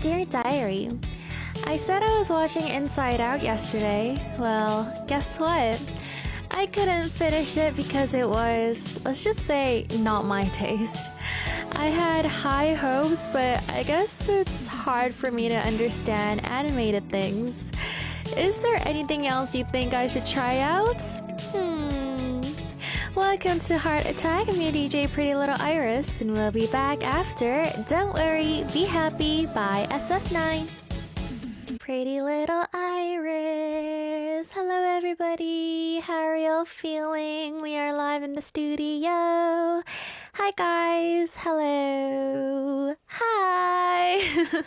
Dear Diary, I said I was watching Inside Out yesterday. Well, guess what? I couldn't finish it because it was, let's just say, not my taste. I had high hopes, but I guess it's hard for me to understand animated things. Is there anything else you think I should try out? Welcome to Heart Attack. I'm your DJ Pretty Little Iris, and we'll be back after Don't Worry, Be Happy by SF9. Pretty Little Iris. Hello everybody. How are y'all feeling? We are live in the studio. Hi guys. Hello. Hi.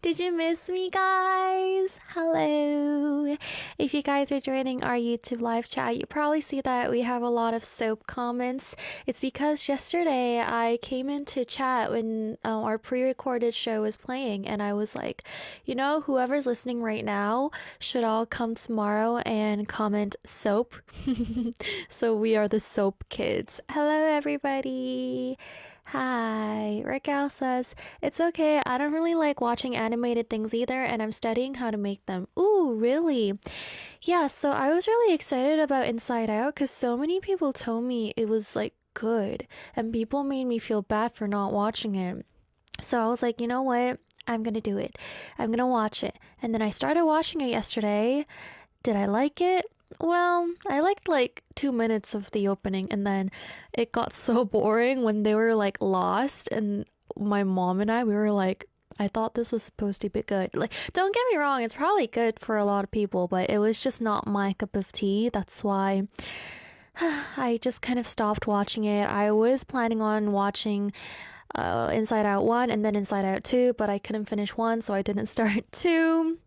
Did you miss me, guys? Hello. If you guys are joining our YouTube live chat, you probably see that we have a lot of soap comments. It's because yesterday I came into chat when our pre-recorded show was playing, and I was like, you know, whoever's listening right now should all come tomorrow and comment soap. So we are the soap kids. Hello, everybody. Hi. Raquel says, it's okay, I don't really like watching animated things either, and I'm studying how to make them. Ooh, really? Yeah, so I was really excited about Inside Out because so many people told me it was like good, and people made me feel bad for not watching it. So I was like, you know what? I'm gonna do it. I'm gonna watch it. And then I started watching it yesterday. Did I like it? Well, I liked like 2 minutes of the opening, and then it got so boring when they were like lost, and my mom and we were like, I thought this was supposed to be good. Like, don't get me wrong, it's probably good for a lot of people, but it was just not my cup of tea. That's why I just kind of stopped watching it. I was planning on watching Inside Out 1 and then Inside Out 2, but I couldn't finish 1, so I didn't start 2.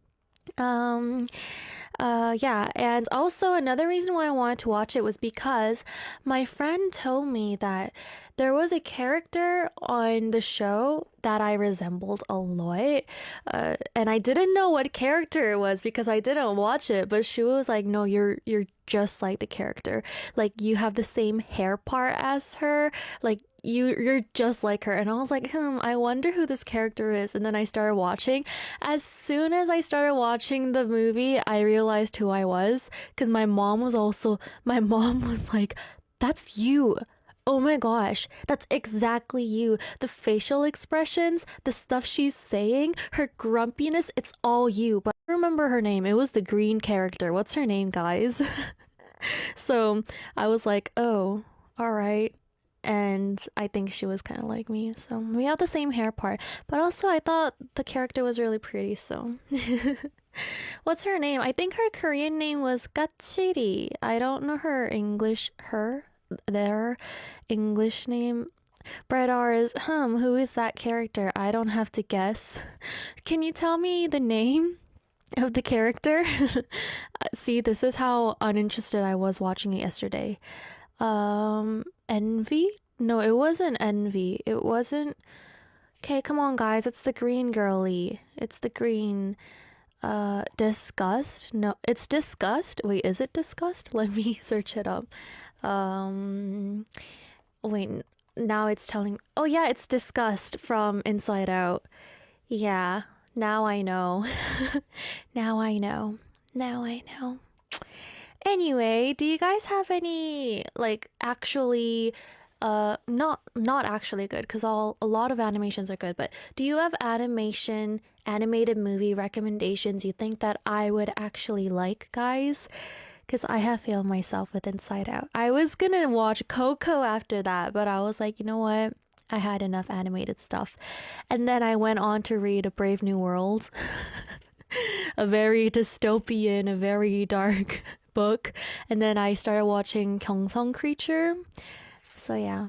Yeah, and also another reason why I wanted to watch it was because my friend told me that there was a character on the show that I resembled a lot, and I didn't know what character it was because I didn't watch it, but she was like, no, you're just like the character, like you have the same hair part as her, like you're just like her. And I was like, I wonder who this character is. And then I started watching. As soon as I started watching the movie, I realized who I was, because my mom was like, that's you. Oh my gosh, that's exactly you. The facial expressions, the stuff she's saying, her grumpiness, it's all you. But I remember her name. It was the green character. What's her name, guys? So I was like, oh, all right. And I think she was kind of like me, so we have the same hair part. But also I thought the character was really pretty, so what's her name? I think her Korean name was Gachiri. I don't know their English name. Brett R is who is that character? I don't have to guess. Can you tell me the name of the character? See, this is how uninterested I was watching it yesterday. Envy? No, it wasn't Envy. It wasn't. Okay, come on, guys. It's the green girly. It's the green. Disgust? No, it's Disgust. Wait, is it Disgust? Let me search it up. Wait, now it's telling. Oh, yeah, it's Disgust from Inside Out. Yeah, now I know. Now I know. Now I know. Anyway, do you guys have any like actually not actually good, because a lot of animations are good, but do you have animated movie recommendations you think that I would actually like, guys? Because I have failed myself with Inside Out. I was gonna watch Coco after that, but I was like, you know what? I had enough animated stuff. And then I went on to read A Brave New World. A very dystopian, a very dark book. And then I started watching Gyeongsang Creature. So yeah,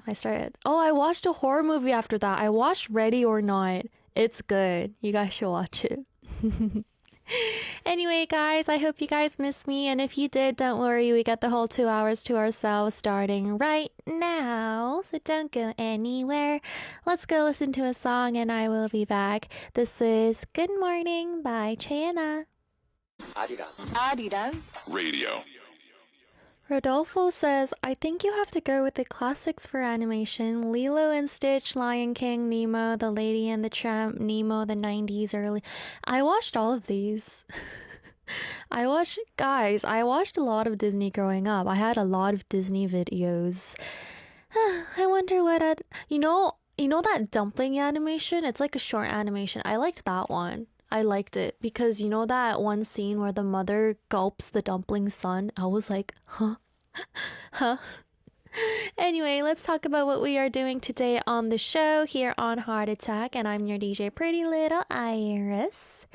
I watched a horror movie after that. I watched Ready or Not. It's good. You guys should watch it. Anyway, guys, I hope you guys missed me, and if you did, don't worry, we got the whole 2 hours to ourselves starting right now, so don't go anywhere. Let's go listen to a song and I will be back. This is Good Morning by Chayana. Arirang Radio. Rodolfo says, I think you have to go with the classics for animation. Lilo and Stitch, Lion King, Nemo, The Lady and the Tramp, Nemo, the 90s early. I watched all of these. I watched a lot of Disney growing up. I had a lot of Disney videos. I wonder what you know that dumpling animation? It's like a short animation. I liked that one. I liked it because you know that one scene where the mother gulps the dumpling's son? I was like, huh? Huh? Anyway, let's talk about what we are doing today on the show here on Heart Attack, and I'm your DJ Pretty Little Iris.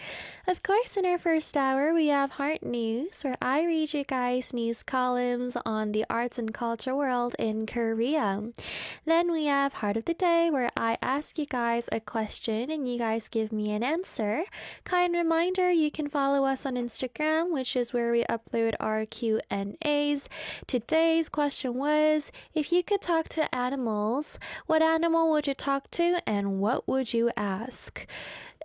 Of course, in our first hour, we have Heart News, where I read you guys news columns on the arts and culture world in Korea. Then we have Heart of the Day, where I ask you guys a question and you guys give me an answer. Kind reminder, you can follow us on Instagram, which is where we upload our Q&As. Today's question was, if you could talk to animals, what animal would you talk to and what would you ask?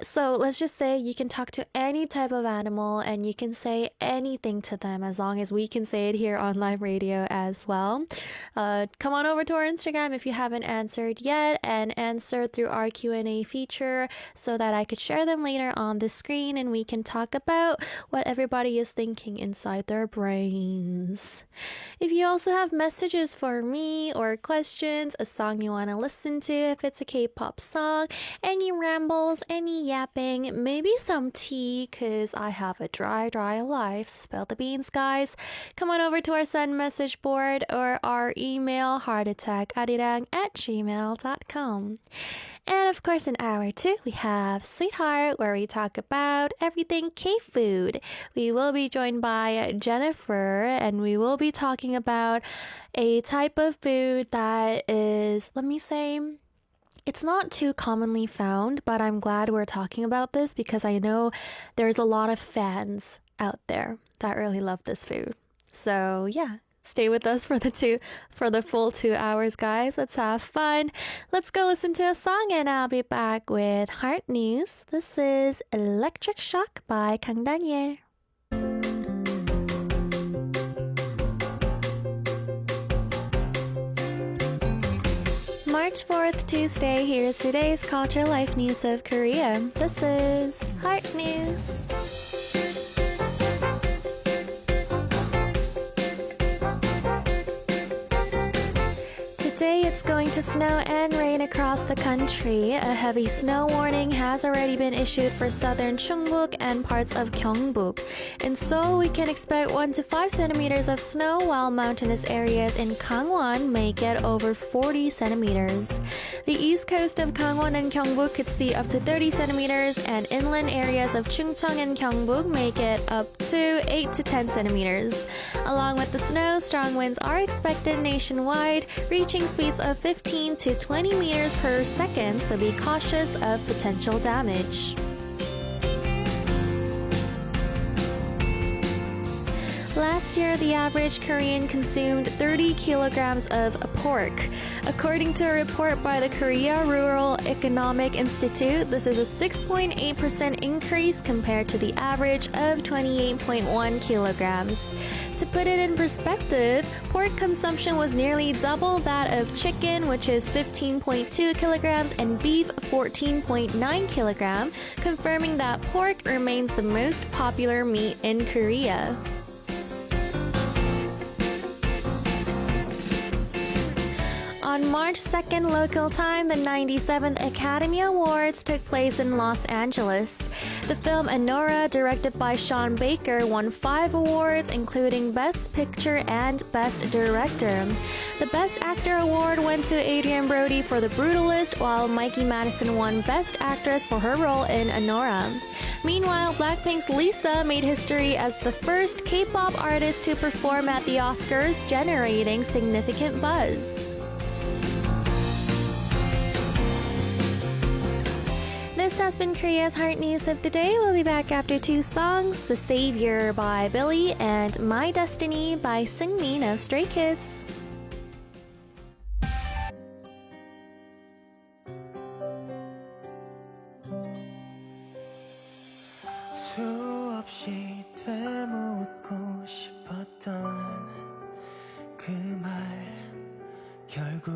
So let's just say you can talk to any type of animal and you can say anything to them as long as we can say it here on live radio as well. Come on over to our Instagram if you haven't answered yet and answer through our Q&A feature so that I could share them later on the screen and we can talk about what everybody is thinking inside their brains. If you also have messages for me or questions, a song you want to listen to, if it's a K-pop song, any rambles, any yapping, maybe some tea because I have a dry life. Spill the beans, guys. Come on over to our send message board or our email heartattack@arirang@gmail.com. And of course, in hour 2, we have Sweetheart, where we talk about everything K-food. We will be joined by Jennifer, and we will be talking about a type of food that is, let me say, it's not too commonly found, but I'm glad we're talking about this because I know there's a lot of fans out there that really love this food. So yeah, stay with us for the full 2 hours, guys. Let's have fun. Let's go listen to a song and I'll be back with Heart News. This is Electric Shock by Kang Daniel. March 4th, Tuesday, here's today's culture life news of Korea. This is Heart News. Today it's going to snow and rain across the country. A heavy snow warning has already been issued for southern Chungbuk and parts of Gyeongbuk. In Seoul, we can expect 1 to 5 centimeters of snow, while mountainous areas in Gangwon may get over 40 centimeters. The east coast of Gangwon and Gyeongbuk could see up to 30 centimeters, and inland areas of Chungcheong and Gyeongbuk may get up to 8 to 10 centimeters. Along with the snow, strong winds are expected nationwide, reaching speeds of 15 to 20 meters per second, so be cautious of potential damage. Last year, the average Korean consumed 30 kilograms of pork. According to a report by the Korea Rural Economic Institute, this is a 6.8% increase compared to the average of 28.1 kilograms. To put it in perspective, pork consumption was nearly double that of chicken, which is 15.2 kilograms, and beef 14.9 kilogram, confirming that pork remains the most popular meat in Korea. On March 2nd local time, the 97th Academy Awards took place in Los Angeles. The film Anora, directed by Sean Baker, won 5 awards, including Best Picture and Best Director. The Best Actor award went to Adrian Brody for The Brutalist, while Mikey Madison won Best Actress for her role in Anora. Meanwhile, Blackpink's Lisa made history as the first K-pop artist to perform at the Oscars, generating significant buzz. This has been Korea's Heart News of the Day. We'll be back after 2 songs, The Savior by Billy and My Destiny by Seungmin of Stray Kids. 수없이 되묻고 싶었던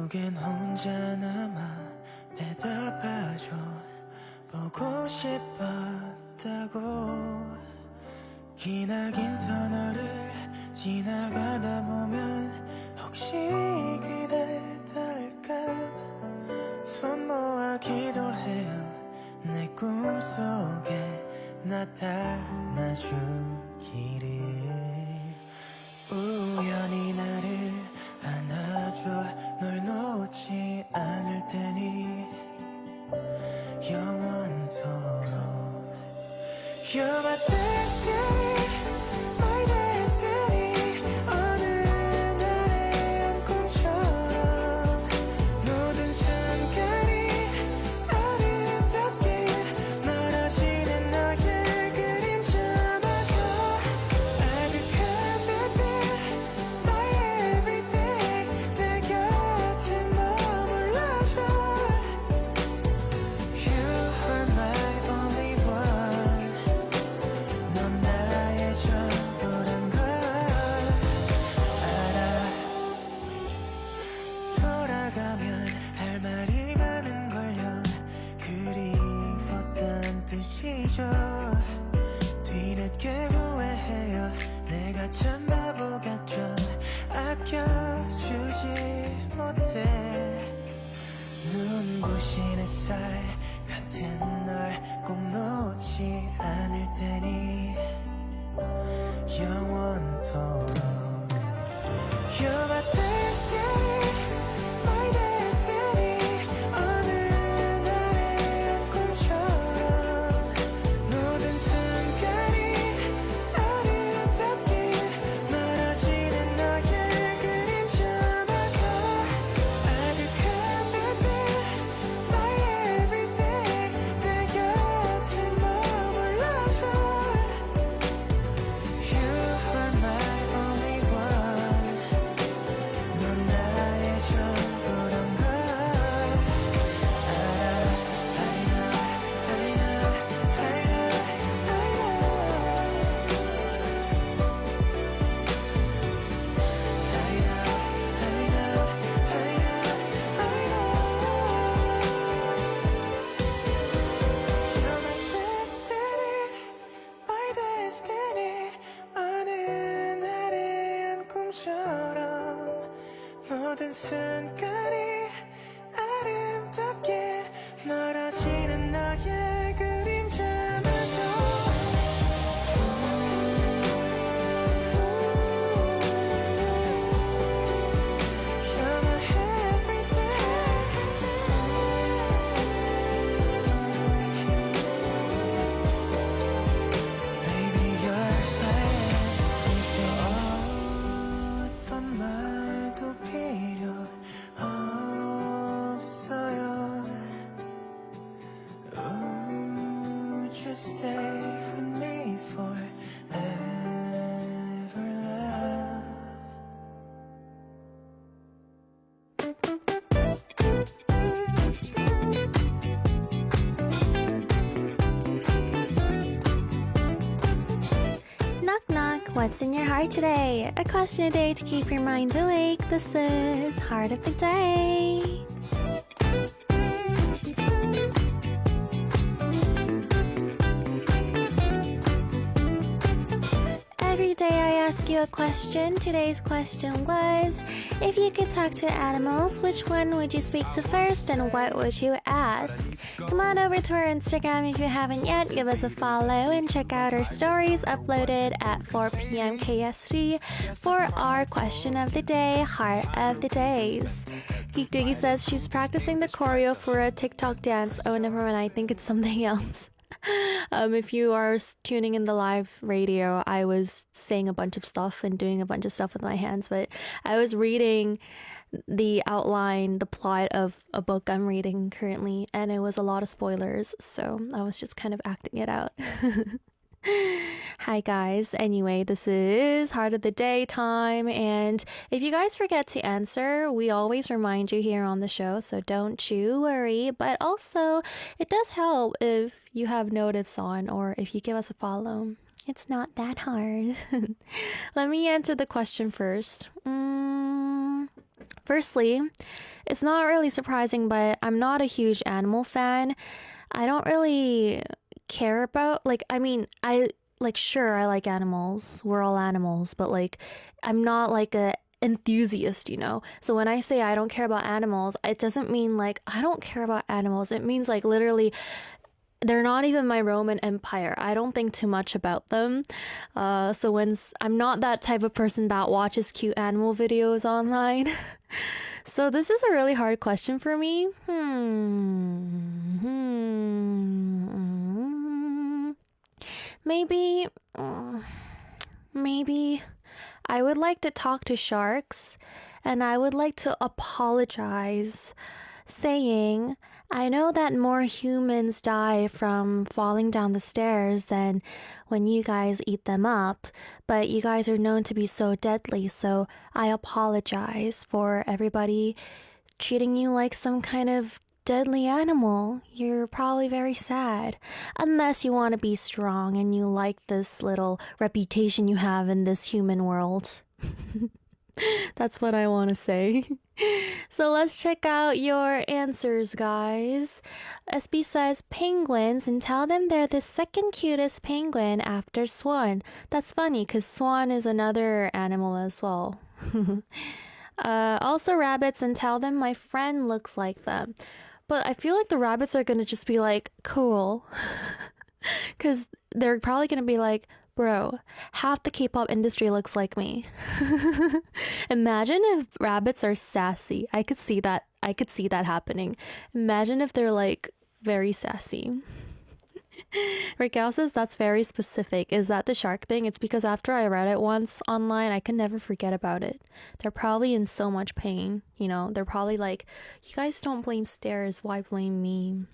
결국엔 혼자 남아 대답하죠. 보고 싶었다고. 기나긴 터널을 지나가다 보면 혹시 그대 닿을까 손 모아 기도해요. 내 꿈속에 나타나주기를. 우연히 나를 안아줘. 널 놓지 않을 테니 영원토록. You're my destiny, my destiny. 어느 날의 한 꿈처럼 모든 순간이 아름답게 멀어지는 너의 그림자마저 아득한 별빛 my everything. 내 곁에 머물러줘. You are my only one. 넌 나의 전부란 걸 알아. 돌아가면 할 말이 많은걸요. 그리웠단 뜻이죠. 뒤늦게 후회해요. 내가 참 바보 같죠. 아껴주지 못해. 눈부신 햇살 같은 널 꼭 놓지 않을 테니 영원토록. You're my destiny, my destiny. 어느 날의 한 꿈처럼 모든 순간이 아름답게 멀어지는 너의 그림자마저 아득한 별빛 my everything. 내 곁에 머물러줘. You are my only one. 넌 나의 전부란 걸 알아. I know, I know, I know, I know. I know, I know, I know, I know. You're my destiny, my destiny. 어느 날의 한 꿈처럼 모든 순간이 아름답게 멀어지는 너의 그림자마저 You're my everything. Baby, you're my everything. 어떤 말도 필요 없어요. Would you stay with me forever, love? Knock knock, what's in your heart today? A question a day to keep your mind awake. This is Heart of the Day. Every day I ask you a question. Today's question was, if you could talk to animals, which one would you speak to first and what would you ask? Come on over to our Instagram if you haven't yet. Give us a follow and check out our stories uploaded at 4 p.m. KST for our question of the day, Heart of the Days. Geek Diggy says she's practicing the choreo for a TikTok dance. Oh, never mind. I think it's something else. If you are tuning in the live radio, I was saying a bunch of stuff and doing a bunch of stuff with my hands, but I was reading the outline, the plot of a book I'm reading currently, and it was a lot of spoilers, so I was just kind of acting it out. Hi guys, anyway, this is Heart of the Day time, and if you guys forget to answer, we always remind you here on the show, so don't you worry. But also, it does help if you have notifs on or if you give us a follow. It's not that hard. Let me answer the question first. Firstly, it's not really surprising, but I'm not a huge animal fan. I don't really care about, like, I mean, sure, I like animals. We're all animals, but like, I'm not like a enthusiast, you know? So when I say I don't care about animals, it doesn't mean like I don't care about animals. It means like literally they're not even my Roman Empire. I don't think too much about them. So I'm not that type of person that watches cute animal videos online. So this is a really hard question for me. Maybe, maybe I would like to talk to sharks and I would like to apologize, saying, I know that more humans die from falling down the stairs than when you guys eat them up, but you guys are known to be so deadly, so I apologize for everybody treating you like some kind of deadly animal. You're probably very sad. Unless you want to be strong and you like this little reputation you have in this human world. That's what I want to say. So let's check out your answers, guys. SB says penguins and tell them they're the second cutest penguin after swan. That's funny because swan is another animal as well. Also rabbits and tell them my friend looks like them. But I feel like the rabbits are gonna just be like, cool. Because they're probably gonna be like, bro, half the K-pop industry looks like me. Imagine if rabbits are sassy. I could see that. I could see that happening. Imagine if they're like very sassy. Raquel says that's very specific. Is that the shark thing? It's because after I read it once online, I can never forget about it. They're probably in so much pain. You know, they're probably like, you guys don't blame stairs. Why blame me?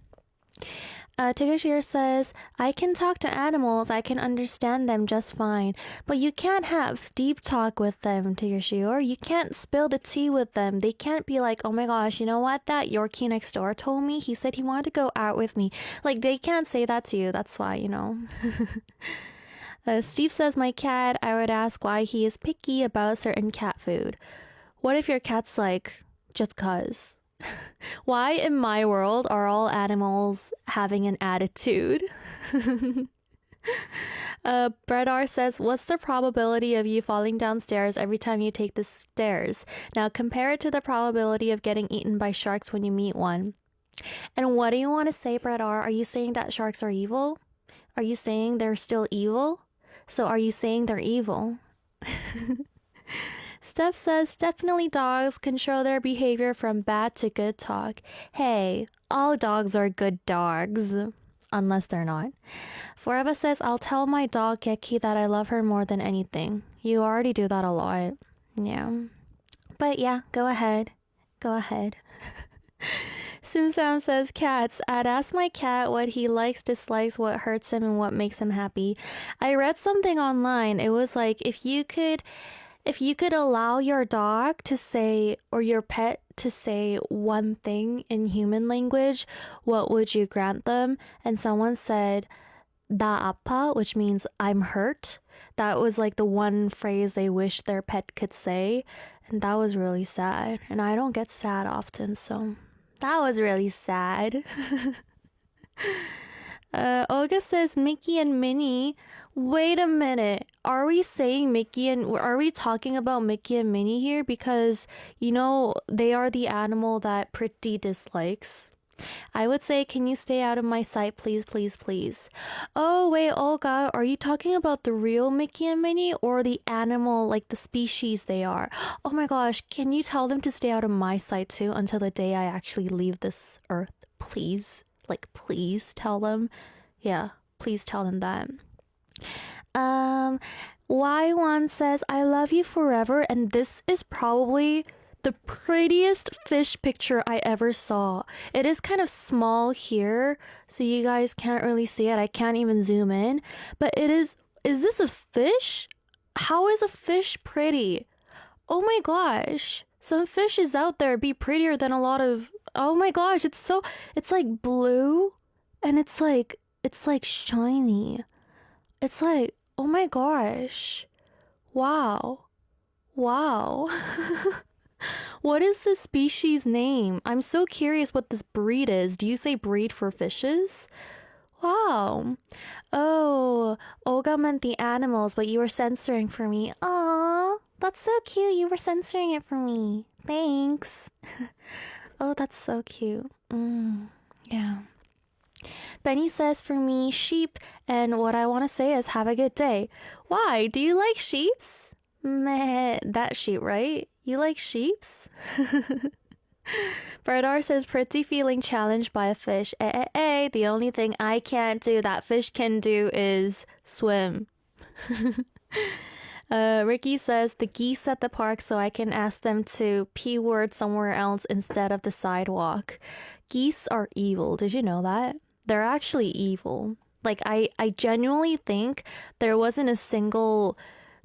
Tigashir says, I can talk to animals, I can understand them just fine. But you can't have deep talk with them, Tigashir. You can't spill the tea with them. They can't be like, oh my gosh, you know what? That Yorkie next door told me. He said he wanted to go out with me. Like, they can't say that to you. That's why, you know. Steve says, my cat, I would ask why he is picky about certain cat food. What if your cat's like, just cuz? Why in my world are all animals having an attitude? Brett R says, what's the probability of you falling downstairs every time you take the stairs? Now compare it to the probability of getting eaten by sharks when you meet one. And what do you want to say, Brett R? Are you saying that sharks are evil? Are you saying they're still evil? So are you saying they're evil? Steph says, definitely dogs control their behavior from bad to good talk. Hey, all dogs are good dogs. Unless they're not. Forever says, I'll tell my dog Geki that I love her more than anything. You already do that a lot. Yeah. But yeah, go ahead. Go ahead. Simsound says, cats. I'd ask my cat what he likes, dislikes, what hurts him, and what makes him happy. I read something online. It was like, if you could allow your dog to say, or your pet to say one thing in human language, what would you grant them? And someone said, "Da apa," which means I'm hurt. That was like the one phrase they wish their pet could say. And that was really sad. And I don't get sad often, so that was really sad. Olga says Mickey and Minnie. Wait a minute. Are we talking about Mickey and Minnie here? Because, you know, they are the animal that Pretty dislikes. I would say, can you stay out of my sight, please, please, please? Oh, wait, Olga, are you talking about the real Mickey and Minnie or the animal, like the species they are? Oh my gosh, can you tell them to stay out of my sight too until the day I actually leave this earth? Please. Like, please tell them. Yeah, please tell them that. Y1 says, I love you forever, and this is probably the prettiest fish picture I ever saw. It is kind of small here, so you guys can't really see it. I can't even zoom in, but is this a fish? How is a fish pretty? Oh my gosh. Some fishes out there be prettier than a lot of, oh my gosh, it's like blue and it's like shiny. It's like, oh my gosh. Wow. What is this species name? I'm so curious what this breed is. Do you say breed for fishes? Wow. Oh, Olga meant the animals, but you were censoring for me. Aw, that's so cute. You were censoring it for me. Thanks. Oh, that's so cute. Yeah. Benny says for me, sheep, and what I want to say is have a good day. Why? Do you like sheeps? Meh, that sheep, right? You like sheeps? Bradar says pretty feeling challenged by a fish. The only thing I can't do that fish can do is swim. Ricky says the geese at the park so I can ask them to p-word somewhere else instead of the sidewalk. Geese are evil. Did you know that? They're actually evil. Like, I genuinely think there wasn't a single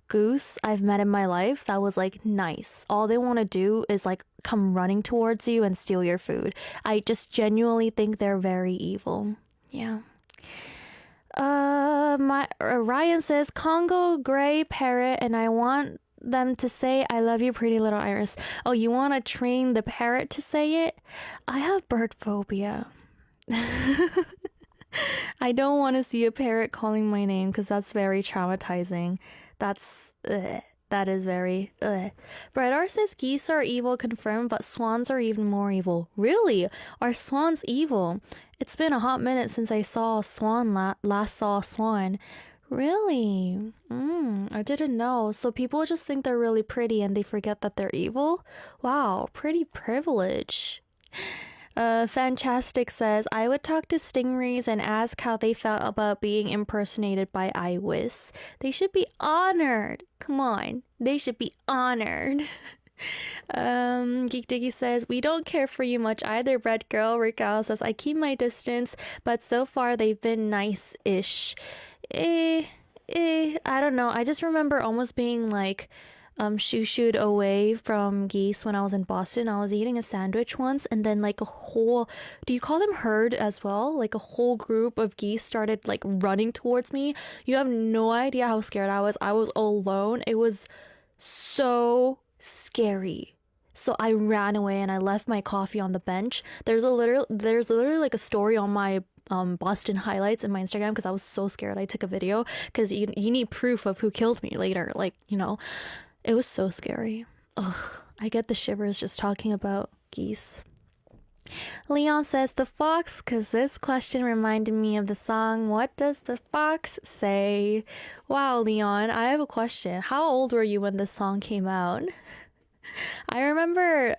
goose I've met in my life that was like nice. All they want to do is like come running towards you and steal your food. I just genuinely think they're very evil. Yeah. Ryan says Congo gray parrot, and I want them to say I love you, pretty little Iris. Oh, you want to train the parrot to say it? I have bird phobia. I don't want to see a parrot calling my name because that's very traumatizing. That is very Bradar says geese are evil confirmed, but swans are even more evil. Really? Are swans evil? It's been a hot minute since I saw a swan last saw a swan. Really? I didn't know. So people just think they're really pretty and they forget that they're evil? Wow, pretty privilege. Fantastic says, I would talk to stingrays and ask how they felt about being impersonated by Iwis. They should be honored. Come on, they should be honored. Geek Diggy says, we don't care for you much either, Red Girl. Rick Al says, I keep my distance, but so far they've been nice-ish. I don't know. I just remember almost being like shoo-shooed away from geese when I was in Boston. I was eating a sandwich once, and then like a whole, do you call them herd as well? Like a whole group of geese started like running towards me. You have no idea how scared I was. I was alone. It was so scary. So I ran away and I left my coffee on the bench. There's literally like a story on my Boston highlights in my Instagram because I was so scared. I took a video because you need proof of who killed me later. Like, you know, it was so scary. Ugh, I get the shivers just talking about geese. Leon says the fox, because this question reminded me of the song What Does the Fox Say? Wow, Leon, I have a question. How old were you when this song came out? I remember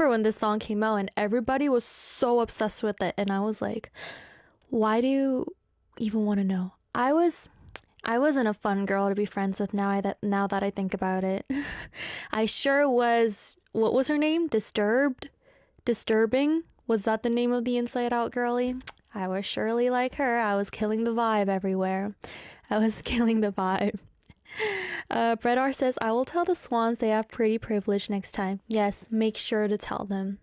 when this song came out and everybody was so obsessed with it, and I was like, why do you even want to know? I wasn't a fun girl to be friends with now that I think about it. I sure was. What was her name? Disturbing? Was that the name of the Inside Out girlie? I was surely like her. I was killing the vibe everywhere. I was killing the vibe. Bredar says, I will tell the swans they have pretty privilege next time. Yes, make sure to tell them.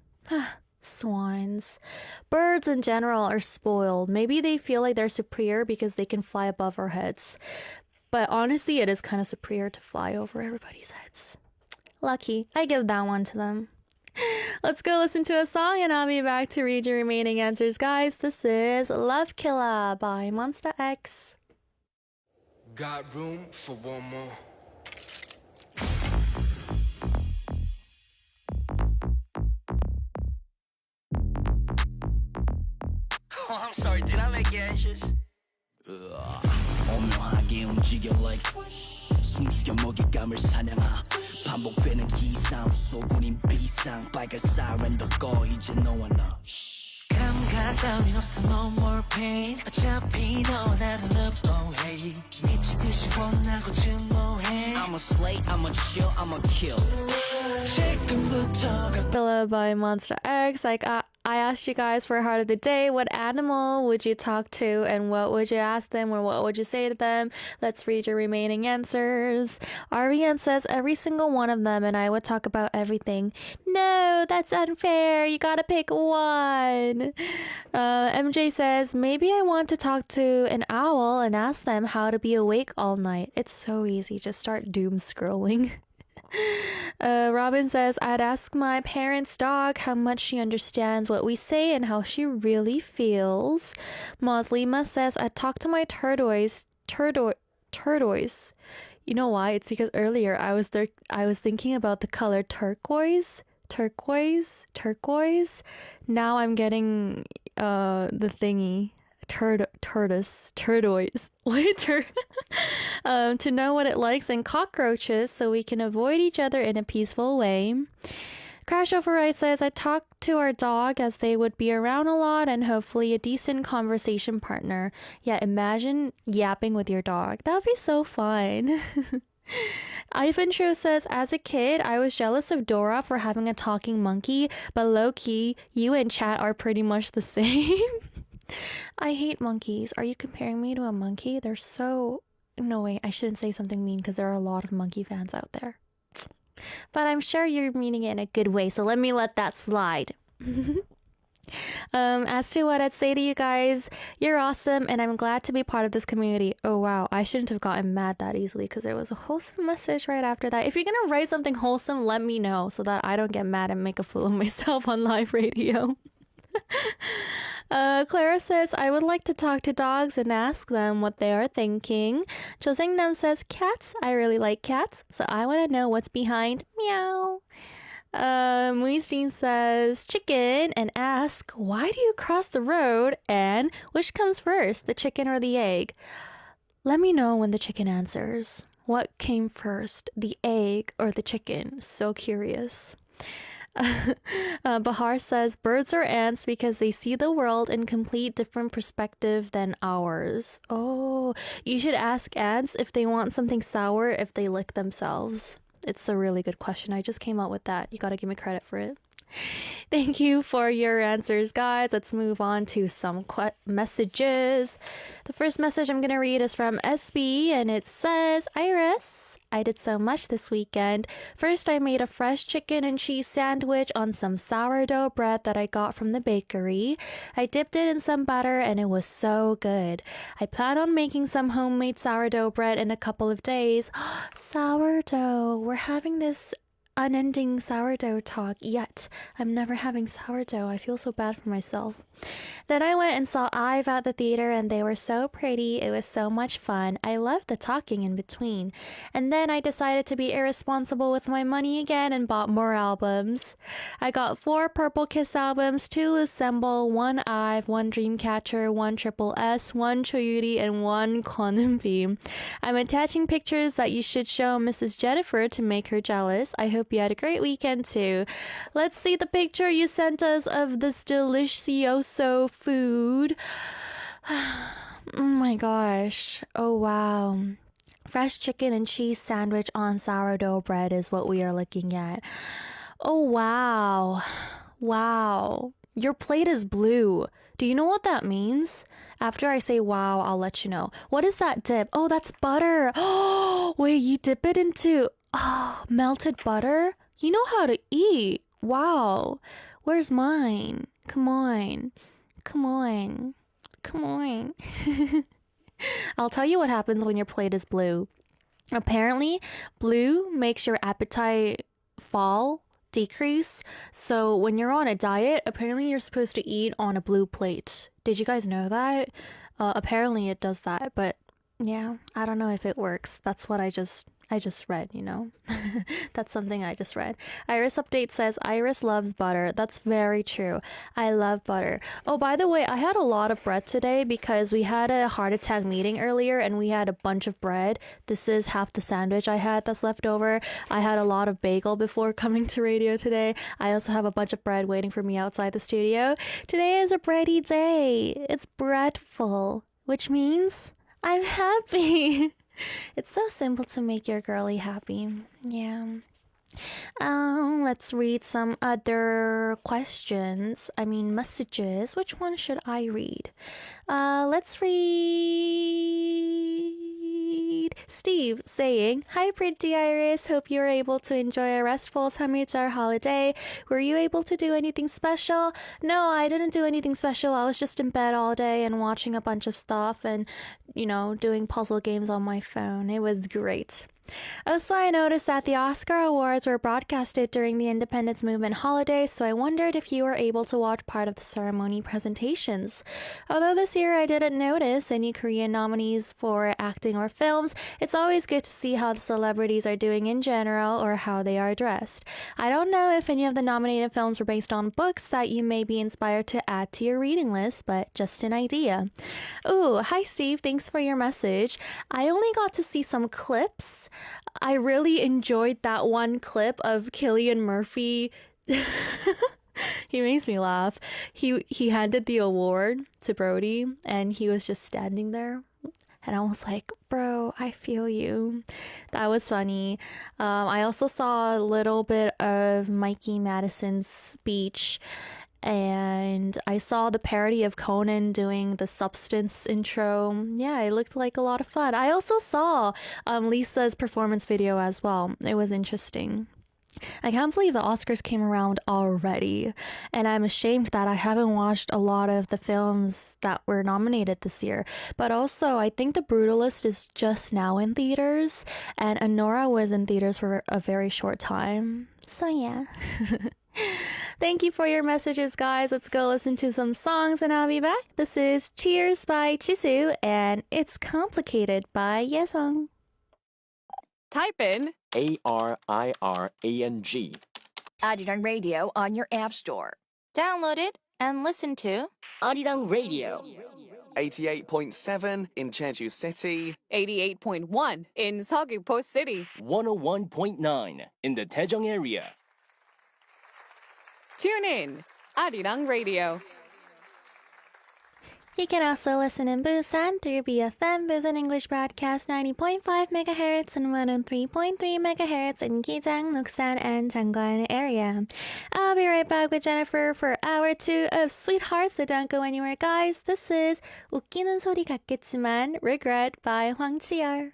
Swans. Birds in general are spoiled. Maybe they feel like they're superior because they can fly above our heads. But honestly, it is kind of superior to fly over everybody's heads. Lucky. I give that one to them. Let's go listen to a song and I'll be back to read your remaining answers, guys. This is Love Killer by Monster X. Got room for one more. Oh, I'm sorry, did I make you anxious? 오묘하게 움직여 like 숨죽여 먹잇감을 사냥하 반복되는 기상 소군인 비상 빨간 사이렌도 꺼 이제 너와 나 감각 따윈 없어 no more pain 어차피 너 나를 love oh hey 미친 듯이 원하고 증오해 I'm a slay, I'm a chill, I'm a kill 지금부터가 Killer by Monster X. I asked you guys for heart of the day. What animal would you talk to and what would you ask them or what would you say to them? Let's read your remaining answers. Ariane says every single one of them and I would talk about everything. No, that's unfair. You gotta pick one. MJ says maybe I want to talk to an owl and ask them how to be awake all night. It's so easy. Just start doom scrolling. Robin says, I'd ask my parents' dog how much she understands what we say and how she really feels. Moslima says, I'd talk to my tortoise. You know why? It's because earlier I was thinking about the color turquoise. Now I'm getting the thingy. Turdoise. To know what it likes in cockroaches so we can avoid each other in a peaceful way. Crash Override says, I talk to our dog as they would be around a lot and hopefully a decent conversation partner. Yeah, imagine yapping with your dog. That would be so fun. Ivan Tro says, as a kid, I was jealous of Dora for having a talking monkey, but low-key, you and Chat are pretty much the same. I hate monkeys. Are you comparing me to a monkey? They're so... No, wait, I shouldn't say something mean because there are a lot of monkey fans out there. But I'm sure you're meaning it in a good way, so let me let that slide. As to what I'd say to you guys, you're awesome and I'm glad to be part of this community. Oh wow, I shouldn't have gotten mad that easily because there was a wholesome message right after that. If you're gonna write something wholesome, let me know so that I don't get mad and make a fool of myself on live radio. Clara says, I would like to talk to dogs and ask them what they are thinking. Cho Nam says, cats. I really like cats, so I want to know what's behind meow. Muistin says, chicken, and ask, why do you cross the road? And which comes first, the chicken or the egg? Let me know when the chicken answers. What came first, the egg or the chicken? So curious. Bahar says, birds are ants because they see the world in complete different perspective than ours. Oh, you should ask ants if they want something sour if they lick themselves. It's a really good question. I just came up with that. You gotta give me credit for it. Thank you for your answers, guys. Let's move on to some messages. The first message I'm going to read is from SB, and it says, Iris, I did so much this weekend. First, I made a fresh chicken and cheese sandwich on some sourdough bread that I got from the bakery. I dipped it in some butter, and it was so good. I plan on making some homemade sourdough bread in a couple of days. Sourdough. We're having this unending sourdough talk, yet I'm never having sourdough. I feel so bad for myself. Then I went and saw Ive at the theater and they were so pretty. It was so much fun. I loved the talking in between. And then I decided to be irresponsible with my money again and bought more albums. I got 4 Purple Kiss albums, 2 Lucemble, 1 Ive, 1 Dreamcatcher, 1 Triple S, 1 Choyuri, and 1 Konambi. I'm attaching pictures that you should show Mrs. Jennifer to make her jealous. I hope you had a great weekend too. Let's see the picture you sent us of this delicioso food. Oh my gosh. Oh wow. Fresh chicken and cheese sandwich on sourdough bread is what we are looking at. Oh wow. Wow. Your plate is blue. Do you know what that means? After I say wow, I'll let you know. What is that dip? Oh, that's butter. Oh, wait, you dip it into melted butter? You know how to eat. Wow. Where's mine? Come on. Come on. Come on. I'll tell you what happens when your plate is blue. Apparently, blue makes your appetite decrease. So when you're on a diet, apparently you're supposed to eat on a blue plate. Did you guys know that? Apparently it does that, but yeah, I don't know if it works. That's what I just read, you know. That's something I just read. Iris Update says Iris loves butter. That's very true. I love butter. Oh, by the way, I had a lot of bread today because we had a heart attack meeting earlier and we had a bunch of bread. This is half the sandwich I had that's left over. I had a lot of bagel before coming to radio today. I also have a bunch of bread waiting for me outside the studio. Today is a bready day. It's breadful, which means I'm happy. It's so simple to make your girly happy. Yeah. Let's read some other messages. Which one should I read? Let's read Steve saying, Hi pretty Iris, hope you were able to enjoy a restful Samhita holiday. Were you able to do anything special? No, I didn't do anything special. I was just in bed all day and watching a bunch of stuff and doing puzzle games on my phone. It was great. Also, I noticed that the Oscar Awards were broadcasted during the Independence Movement holiday, so I wondered if you were able to watch part of the ceremony presentations. Although this year I didn't notice any Korean nominees for acting or films, it's always good to see how the celebrities are doing in general or how they are dressed. I don't know if any of the nominated films were based on books that you may be inspired to add to your reading list, but just an idea. Ooh, hi Steve, thanks for your message. I only got to see some clips. I really enjoyed that one clip of Cillian Murphy. He makes me laugh. He handed the award to Brody and he was just standing there. And I was like, bro, I feel you. That was funny. I also saw a little bit of Mikey Madison's speech. And I saw the parody of Conan doing the Substance intro. Yeah, it looked like a lot of fun. I also saw Lisa's performance video as well. It was interesting. I can't believe the Oscars came around already, and I'm ashamed that I haven't watched a lot of the films that were nominated this year. But also, I think The Brutalist is just now in theaters, and Anora was in theaters for a very short time. So yeah. Thank you for your messages, guys. Let's go listen to some songs and I'll be back. This is Cheers by Jisoo and It's Complicated by Yesung. Type in Arirang. Arirang Radio on your app store. Download it and listen to Arirang Radio. 88.7 in Jeju City. 88.1 in Seogwipo City. 101.9 in the Daejeong area. Tune in, Arirang Radio. You can also listen in Busan through BFM Busan English Broadcast 90.5 MHz and 103.3 MHz in Gijang, Nuksan, and Jangwon area. I'll be right back with Jennifer for hour 2 of Sweetheart, so don't go anywhere, guys. This is 웃기는 소리 같겠지만 Regret by Hwang Chi-yeol.